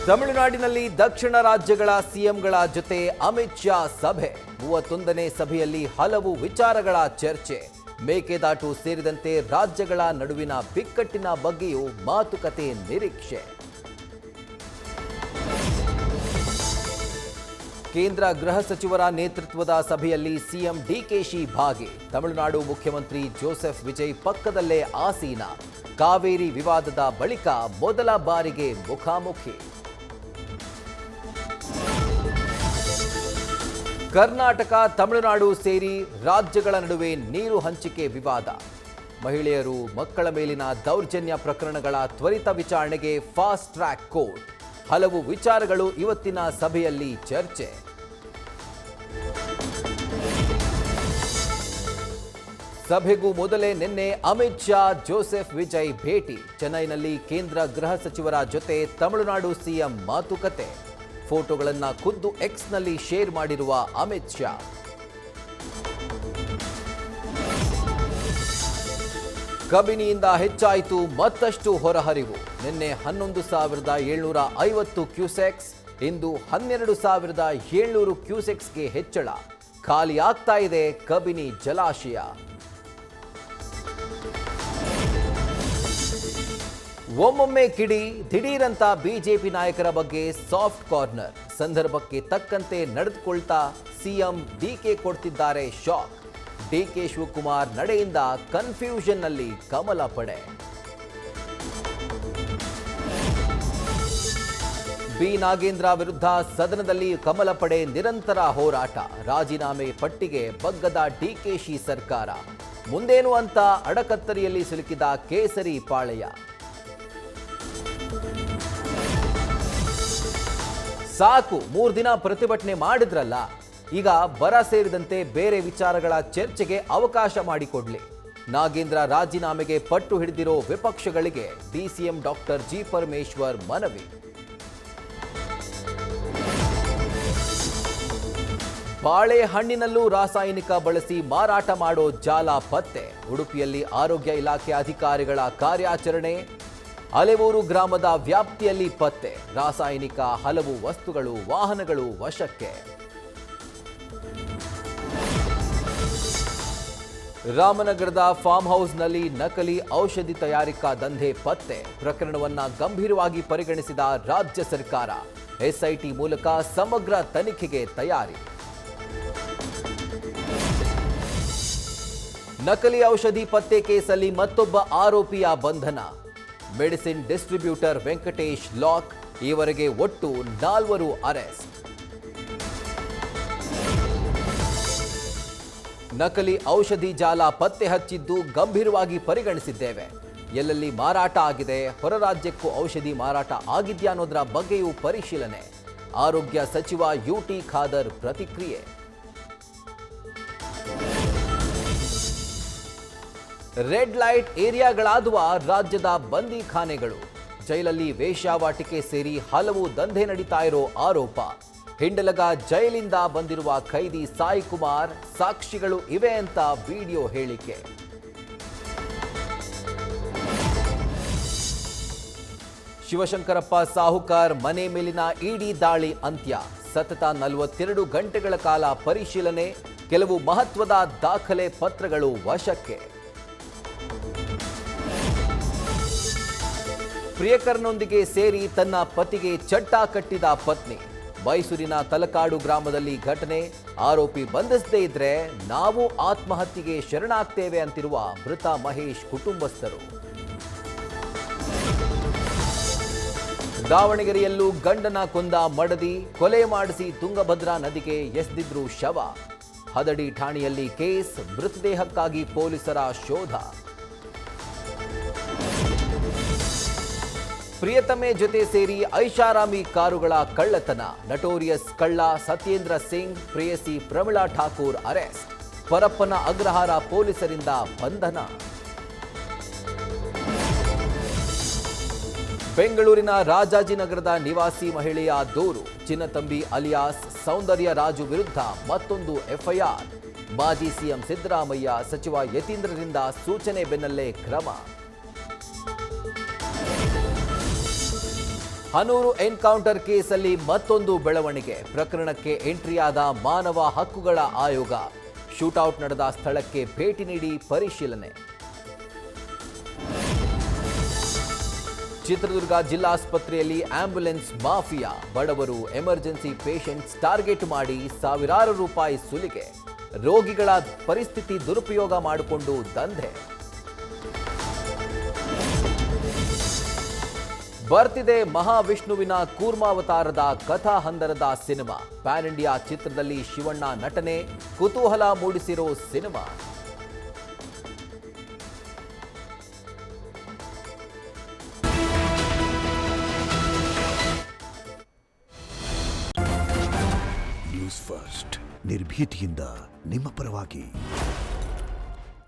ತಮಿಳುನಾಡಿನಲ್ಲಿ ದಕ್ಷಿಣ ರಾಜ್ಯಗಳ ಸಿಎಂಗಳ ಜೊತೆ ಅಮಿತ್ ಶಾ ಸಭೆ 31ನೇ ಸಭೆಯಲ್ಲಿ ಹಲವು ವಿಚಾರಗಳ ಚರ್ಚೆ. ಮೇಕೆದಾಟು ಸೇರಿದಂತೆ ರಾಜ್ಯಗಳ ನಡುವಿನ ಬಿಕ್ಕಟ್ಟಿನ ಬಗ್ಗೆಯೂ ಮಾತುಕತೆ ನಿರೀಕ್ಷೆ. ಕೇಂದ್ರ ಗೃಹ ಸಚಿವರ ನೇತೃತ್ವದ ಸಭೆಯಲ್ಲಿ ಸಿಎಂ ಡಿಕೆಶಿ ಭಾಗಿ. ತಮಿಳುನಾಡು ಮುಖ್ಯಮಂತ್ರಿ ಜೋಸೆಫ್ ವಿಜಯ್ ಪಕ್ಕದಲ್ಲೇ ಆಸೀನ. ಕಾವೇರಿ ವಿವಾದದ ಬಳಿಕ ಮೊದಲ ಬಾರಿಗೆ ಮುಖಾಮುಖಿ. ಕರ್ನಾಟಕ ತಮಿಳುನಾಡು ಸೇರಿ ರಾಜ್ಯಗಳ ನಡುವೆ ನೀರು ಹಂಚಿಕೆ ವಿವಾದ. ಮಹಿಳೆಯರು ಮಕ್ಕಳ ಮೇಲಿನ ದೌರ್ಜನ್ಯ ಪ್ರಕರಣಗಳ ತ್ವರಿತ ವಿಚಾರಣೆಗೆ ಫಾಸ್ಟ್ ಟ್ರ್ಯಾಕ್ ಕೋರ್ಟ್. ಹಲವು ವಿಚಾರಗಳು ಇವತ್ತಿನ ಸಭೆಯಲ್ಲಿ ಚರ್ಚೆ. ಸಭೆಗೂ ಮೊದಲೇ ನಿನ್ನೆ ಅಮಿತ್ ಶಾ ಜೋಸೆಫ್ ವಿಜಯ್ ಭೇಟಿ. ಚೆನ್ನೈನಲ್ಲಿ ಕೇಂದ್ರ ಗೃಹ ಸಚಿವರ ಜೊತೆ ತಮಿಳುನಾಡು ಸಿಎಂ ಮಾತುಕತೆ. ಫೋಟೋಗಳನ್ನು ಖುದ್ದು ಎಕ್ಸ್ನಲ್ಲಿ ಶೇರ್ ಮಾಡಿರುವ ಅಮಿತ್ ಶಾ. ಕಬಿನಿಯಿಂದ ಹೆಚ್ಚಾಯಿತು ಮತ್ತಷ್ಟು ಹೊರಹರಿವು. ನಿನ್ನೆ 11,750 ಕ್ಯೂಸೆಕ್ಸ್, ಇಂದು 12,700 ಕ್ಯೂಸೆಕ್ಸ್ಗೆ ಹೆಚ್ಚಳ. ಖಾಲಿ ಆಗ್ತಾ ಇದೆ ಕಬಿನಿ ಜಲಾಶಯ. ಒಮ್ಮೊಮ್ಮೆ ಕಿಡಿ, ದಿಢೀರಂತ ಬಿಜೆಪಿ ನಾಯಕರ ಬಗ್ಗೆ ಸಾಫ್ಟ್ ಕಾರ್ನರ್. ಸಂದರ್ಭಕ್ಕೆ ತಕ್ಕಂತೆ ನಡೆದುಕೊಳ್ತಾ ಸಿಎಂ ಡಿಕೆ ಕೊಡ್ತಿದ್ದಾರೆ ಶಾಕ್. ಡಿಕೆ ಶಿವಕುಮಾರ್ ನಡೆಯಿಂದ ಕನ್ಫ್ಯೂಷನ್ನಲ್ಲಿ ಕಮಲ ಪಡೆ. ಬಿ ನಾಗೇಂದ್ರ ವಿರುದ್ಧ ಸದನದಲ್ಲಿ ಕಮಲ ಪಡೆ ನಿರಂತರ ಹೋರಾಟ. ರಾಜೀನಾಮೆ ಪಟ್ಟಿಗೆ ಬಗ್ಗದ ಡಿಕೆಶಿ ಸರ್ಕಾರ. ಮುಂದೇನು ಅಂತ ಅಡಕತ್ತರಿಯಲ್ಲಿ ಸಿಲುಕಿದ ಕೇಸರಿ ಪಾಳೆಯ. ಸಾಕು, 3 ದಿನ ಪ್ರತಿಭಟನೆ ಮಾಡಿದ್ರಲ್ಲ, ಈಗ ಬರ ಸೇರಿದಂತೆ ಬೇರೆ ವಿಚಾರಗಳ ಚರ್ಚೆಗೆ ಅವಕಾಶ ಮಾಡಿಕೊಡ್ಲಿ. ನಾಗೇಂದ್ರ ರಾಜೀನಾಮೆಗೆ ಪಟ್ಟು ಹಿಡಿದಿರೋ ವಿಪಕ್ಷಗಳಿಗೆ ಡಿಸಿಎಂ ಡಾಕ್ಟರ್ ಜಿ ಪರಮೇಶ್ವರ್ ಮನವಿ. ಬಾಳೆಹಣ್ಣಿನಲ್ಲೂ ರಾಸಾಯನಿಕ ಬಳಸಿ ಮಾರಾಟ ಮಾಡೋ ಜಾಲ ಪತ್ತೆ. ಉಡುಪಿಯಲ್ಲಿ ಆರೋಗ್ಯ ಇಲಾಖೆ ಅಧಿಕಾರಿಗಳ ಕಾರ್ಯಾಚರಣೆ. ಅಲೆವೂರು ಗ್ರಾಮದ ವ್ಯಾಪ್ತಿಯಲ್ಲಿ ಪತ್ತೆ. ರಾಸಾಯನಿಕ ಹಲವು ವಸ್ತುಗಳು, ವಾಹನಗಳು ವಶಕ್ಕೆ. ರಾಮನಗರದ ಫಾರ್ಮ್ ಹೌಸ್ನಲ್ಲಿ ನಕಲಿ ಔಷಧಿ ತಯಾರಿಕಾ ದಂಧೆ ಪತ್ತೆ. ಪ್ರಕರಣವನ್ನ ಗಂಭೀರವಾಗಿ ಪರಿಗಣಿಸಿದ ರಾಜ್ಯ ಸರ್ಕಾರ. ಎಸ್ಐಟಿ ಮೂಲಕ ಸಮಗ್ರ ತನಿಖೆಗೆ ತಯಾರಿ. ನಕಲಿ ಔಷಧಿ ಪತ್ತೆ ಕೇಸಲ್ಲಿ ಮತ್ತೊಬ್ಬ ಆರೋಪಿಯ ಬಂಧನ. Medicine distributor Venkatesh lock. ಈವರೆಗೆ ಒಟ್ಟು 4 ಅರೆಸ್ಟ್. ನಕಲಿ ಔಷಧಿ ಜಾಲ ಪತ್ತೆ ಹಚ್ಚಿದ್ದು ಗಂಭೀರವಾಗಿ ಪರಿಗಣಿಸಿದ್ದೇವೆ. ಎಲ್ಲೆಲ್ಲಿ ಮಾರಾಟ ಆಗಿದೆ, ಹೊರ ರಾಜ್ಯಕ್ಕೂ ಔಷಧಿ ಮಾರಾಟ ಆಗಿದ್ಯಾ ಅನ್ನೋದರ ಬಗ್ಗೆಯೂ ಪರಿಶೀಲನೆ. ಆರೋಗ್ಯ ಸಚಿವ ಯುಟಿ ಖಾದರ್ ಪ್ರತಿಕ್ರಿಯೆ. ರೆಡ್ ಲೈಟ್ ಏರಿಯಾಗಳಾದುವ ರಾಜ್ಯದ ಬಂದಿಖಾನೆಗಳು. ಜೈಲಲ್ಲಿ ವೇಶ್ಯಾವಾಟಿಕೆ ಸೇರಿ ಹಲವು ದಂಧೆ ನಡೀತಾ ಇರೋ ಆರೋಪ. ಹಿಂಡಲಗ ಜೈಲಿಂದ ಬಂದಿರುವ ಖೈದಿ ಸಾಯಿ ಕುಮಾರ್ ಸಾಕ್ಷಿಗಳು ಇವೆ ಅಂತ ವಿಡಿಯೋ ಹೇಳಿಕೆ. ಶಿವಶಂಕರಪ್ಪ ಸಾಹುಕಾರ್ ಮನೆ ಮೇಲಿನ ಇಡಿ ದಾಳಿ ಅಂತ್ಯ. ಸತತ 42 ಗಂಟೆಗಳ ಕಾಲ ಪರಿಶೀಲನೆ. ಕೆಲವು ಮಹತ್ವದ ದಾಖಲೆ ಪತ್ರಗಳು ವಶಕ್ಕೆ. ಪ್ರಿಯಕರನೊಂದಿಗೆ ಸೇರಿ ತನ್ನ ಪತಿಗೆ ಚಟ್ಟ ಕಟ್ಟಿದ ಪತ್ನಿ. ಮೈಸೂರಿನ ತಲಕಾಡು ಗ್ರಾಮದಲ್ಲಿ ಘಟನೆ. ಆರೋಪಿ ಬಂಧಿಸದೇ ಇದ್ರೆ ನಾವು ಆತ್ಮಹತ್ಯೆಗೆ ಶರಣಾಗ್ತೇವೆ ಅಂತಿರುವ ಮೃತ ಮಹೇಶ್ ಕುಟುಂಬಸ್ಥರು. ದಾವಣಗೆರೆಯಲ್ಲೂ ಗಂಡನ ಕೊಂದ ಮಡದಿ. ಕೊಲೆ ಮಾಡಿಸಿ ತುಂಗಭದ್ರಾ ನದಿಗೆ ಎಸೆದಿದ್ರು ಶವ. ಹದಡಿ ಠಾಣೆಯಲ್ಲಿ ಕೇಸ್. ಮೃತದೇಹಕ್ಕಾಗಿ ಪೊಲೀಸರ ಶೋಧ. ಪ್ರಿಯತಮೆ ಜೊತೆ ಸೇರಿ ಐಷಾರಾಮಿ ಕಾರುಗಳ ಕಳ್ಳತನ. ನಟೋರಿಯಸ್ ಕಳ್ಳ ಸತ್ಯೇಂದ್ರ ಸಿಂಗ್, ಪ್ರೇಯಸಿ ಪ್ರಮಿಳಾ ಠಾಕೂರ್ ಅರೆಸ್ಟ್. ಪರಪ್ಪನ ಅಗ್ರಹಾರ ಪೊಲೀಸರಿಂದ ಬಂಧನ. ಬೆಂಗಳೂರಿನ ರಾಜಾಜಿನಗರದ ನಿವಾಸಿ ಮಹಿಳೆಯ ದೂರು. ಚಿನ್ನತಂಬಿ ಅಲಿಯಾಸ್ ಸೌಂದರ್ಯ ರಾಜು ವಿರುದ್ಧ ಮತ್ತೊಂದು ಎಫ್ಐಆರ್. ಮಾಜಿ ಸಿಎಂ ಸಿದ್ದರಾಮಯ್ಯ, ಸಚಿವ ಯತೀಂದ್ರರಿಂದ ಸೂಚನೆ ಬೆನ್ನಲ್ಲೇ ಕ್ರಮ. ಹನೂರು ಎನ್ಕೌಂಟರ್ ಕೇಸಲ್ಲಿ ಮತ್ತೊಂದು ಬೆಳವಣಿಗೆ. ಪ್ರಕರಣಕ್ಕೆ ಎಂಟ್ರಿಯಾದ ಮಾನವ ಹಕ್ಕುಗಳ ಆಯೋಗ ಶೂಟೌಟ್ ನಡೆದ ಸ್ಥಳಕ್ಕೆ ಭೇಟಿ ನೀಡಿ ಪರಿಶೀಲನೆ. ಚಿತ್ರದುರ್ಗ ಜಿಲ್ಲಾಸ್ಪತ್ರೆಯಲ್ಲಿ ಆಂಬ್ಯುಲೆನ್ಸ್ ಮಾಫಿಯಾ. ಬಡವರು ಎಮರ್ಜೆನ್ಸಿ ಪೇಷಂಟ್ಸ್ ಟಾರ್ಗೆಟ್ ಮಾಡಿ ಸಾವಿರಾರು ರೂಪಾಯಿ ಸುಲಿಗೆ. ರೋಗಿಗಳ ಪರಿಸ್ಥಿತಿ ದುರುಪಯೋಗ ಮಾಡಿಕೊಂಡು ದಂಧೆ. ಬರ್ತಿದೆ ಮಹಾವಿಷ್ಣುವಿನ ಕೂರ್ಮಾವತಾರದ ಕಥಾಹಂದರದ ಸಿನಿಮಾ. ಪ್ಯಾನ್ ಇಂಡಿಯಾ ಚಿತ್ರದಲ್ಲಿ ಶಿವಣ್ಣ ನಟನೆ ಕುತೂಹಲ ಮೂಡಿಸಿರೋ ಸಿನಿಮಾ. ನ್ಯೂಸ್ ಫಸ್ಟ್ ನಿರ್ಭೀತಿಯಿಂದ ನಿಮ್ಮ ಪರವಾಗಿ.